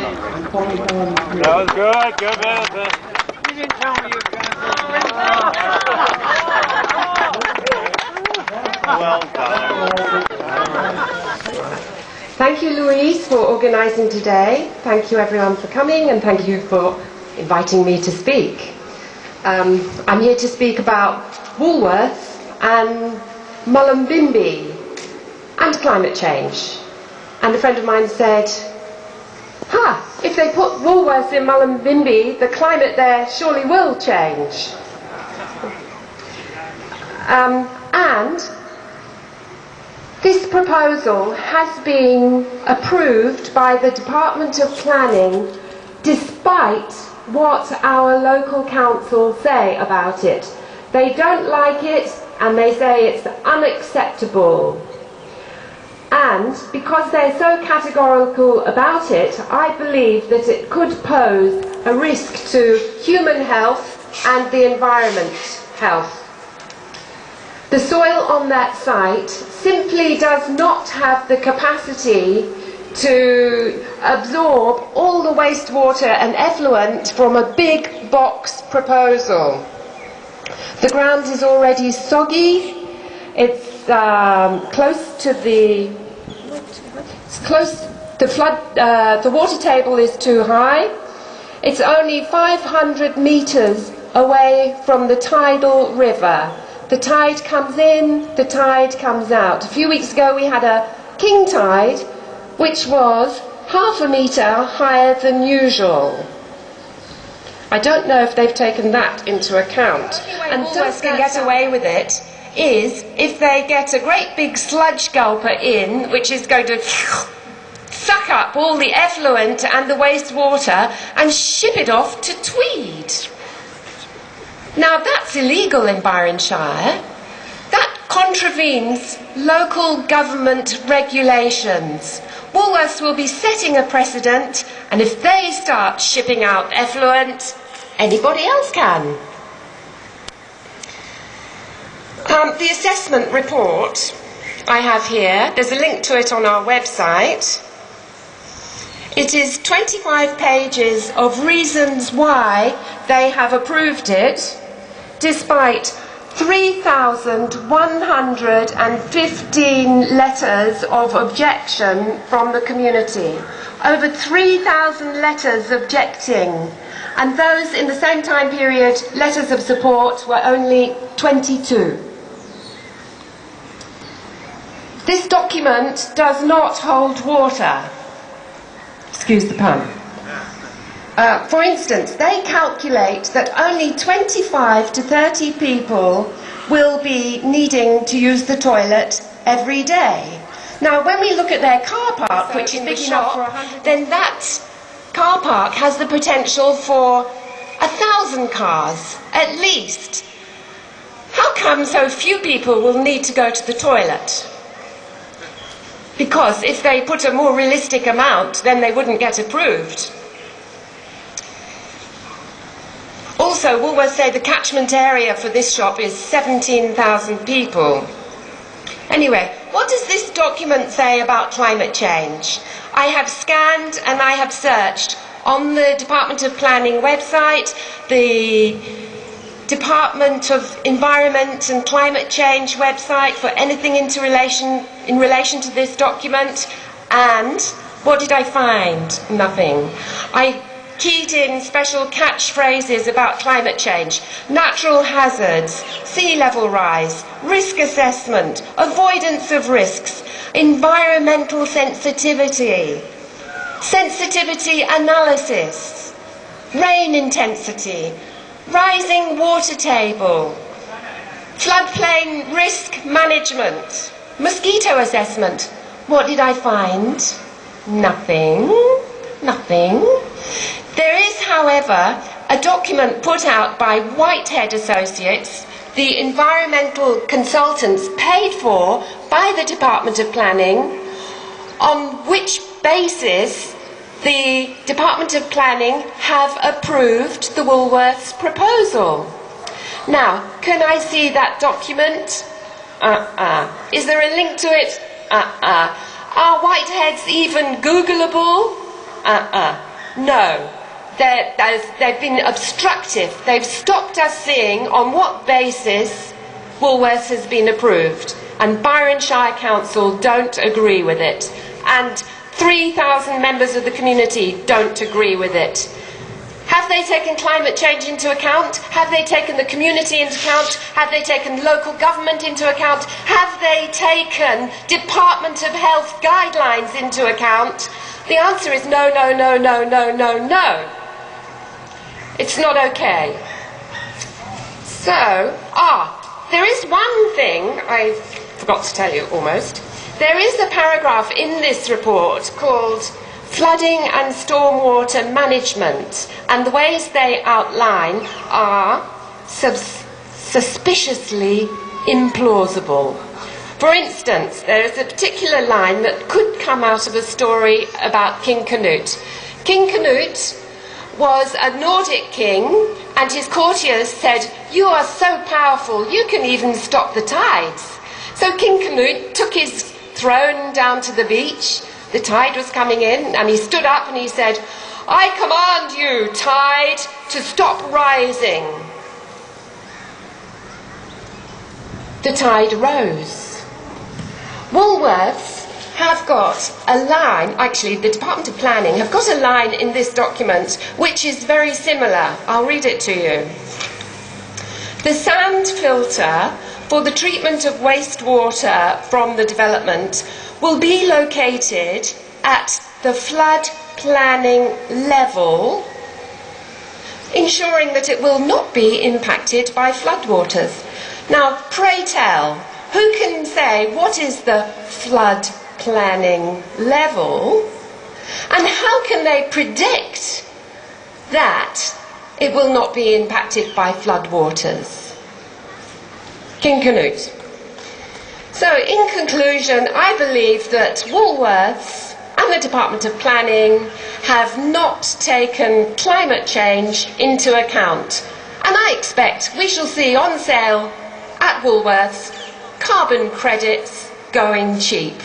That was good. Good business. You didn't tell me you were going to. Well done. Thank you, Louise, for organising today. Thank you, everyone, for coming, and thank you for inviting me to speak. I'm here to speak about Woolworths and Mullumbimby and climate change. And a friend of mine said, if they put Woolworths in Mullumbimby, the climate there surely will change. And this proposal has been approved by the Department of Planning despite what our local council say about it. They don't like it and they say it's unacceptable. And because they're so categorical about it, I believe that it could pose a risk to human health and the environment health. The soil on that site simply does not have the capacity to absorb all the wastewater and effluent from a big box proposal. The ground is already soggy. It's close to the flood. The water table is too high. It's only 500 meters away from the tidal river. The tide comes in, the tide comes out. A few weeks ago we had a king tide, which was half a metre higher than usual. I don't know if they've taken that into account. And Woolworths can get away with it is if they get a great big sludge gulper in, which is going to suck up all the effluent and the wastewater and ship it off to Tweed. Now that's illegal in Byron Shire. That contravenes local government regulations. Woolworths will be setting a precedent, and if they start shipping out effluent, anybody else can. The assessment report I have here, there's a link to it on our website. It is 25 pages of reasons why they have approved it, despite 3,115 letters of objection from the community. Over 3,000 letters objecting, and those in the same time period, letters of support, were only 22. This document does not hold water. Excuse the pun. For instance, they calculate that only 25 to 30 people will be needing to use the toilet every day. Now, when we look at their car park, which is big enough for 100, then that car park has the potential for 1,000 cars, at least. How come so few people will need to go to the toilet? Because if they put a more realistic amount, then they wouldn't get approved. Also, Woolworths say the catchment area for this shop is 17,000 people. Anyway, what does this document say about climate change? I have scanned and I have searched on the Department of Planning website, the Department of Environment and Climate Change website for anything in relation to this document, and what did I find? Nothing. I keyed in special catchphrases about climate change: natural hazards, sea level rise, risk assessment, avoidance of risks, environmental sensitivity, sensitivity analysis, rain intensity, rising water table, floodplain risk management, mosquito assessment. What did I find? Nothing. Nothing. There is, however, a document put out by Whitehead Associates, the environmental consultants paid for by the Department of Planning, on which basis the Department of Planning have approved the Woolworths proposal. Now, can I see that document? Is there a link to it? Are Whiteheads even Googleable? No. They've been obstructive. They've stopped us seeing on what basis Woolworths has been approved. And Byron Shire Council don't agree with it. And 3,000 members of the community don't agree with it. Have they taken climate change into account? Have they taken the community into account? Have they taken local government into account? Have they taken Department of Health guidelines into account? The answer is no, no, no, no, no, no, no. It's not okay. So, there is one thing I forgot to tell you almost. There is a paragraph in this report called Flooding and Stormwater Management, and the ways they outline are suspiciously implausible. For instance, there is a particular line that could come out of a story about King Canute. King Canute was a Nordic king, and his courtiers said, "You are so powerful, you can even stop the tides." So King Canute took his throne down to the beach. The tide was coming in, and he stood up and he said, "I command you, tide, to stop rising." The tide rose. Woolworths have got a line, actually the Department of Planning have got a line in this document which is very similar. I'll read it to you. The sand filter for the treatment of wastewater from the development will be located at the flood planning level, ensuring that it will not be impacted by floodwaters. Now, pray tell, who can say what is the flood planning level, and how can they predict that it will not be impacted by floodwaters? King Canute. So, in conclusion, I believe that Woolworths and the Department of Planning have not taken climate change into account. And I expect we shall see on sale at Woolworths carbon credits going cheap.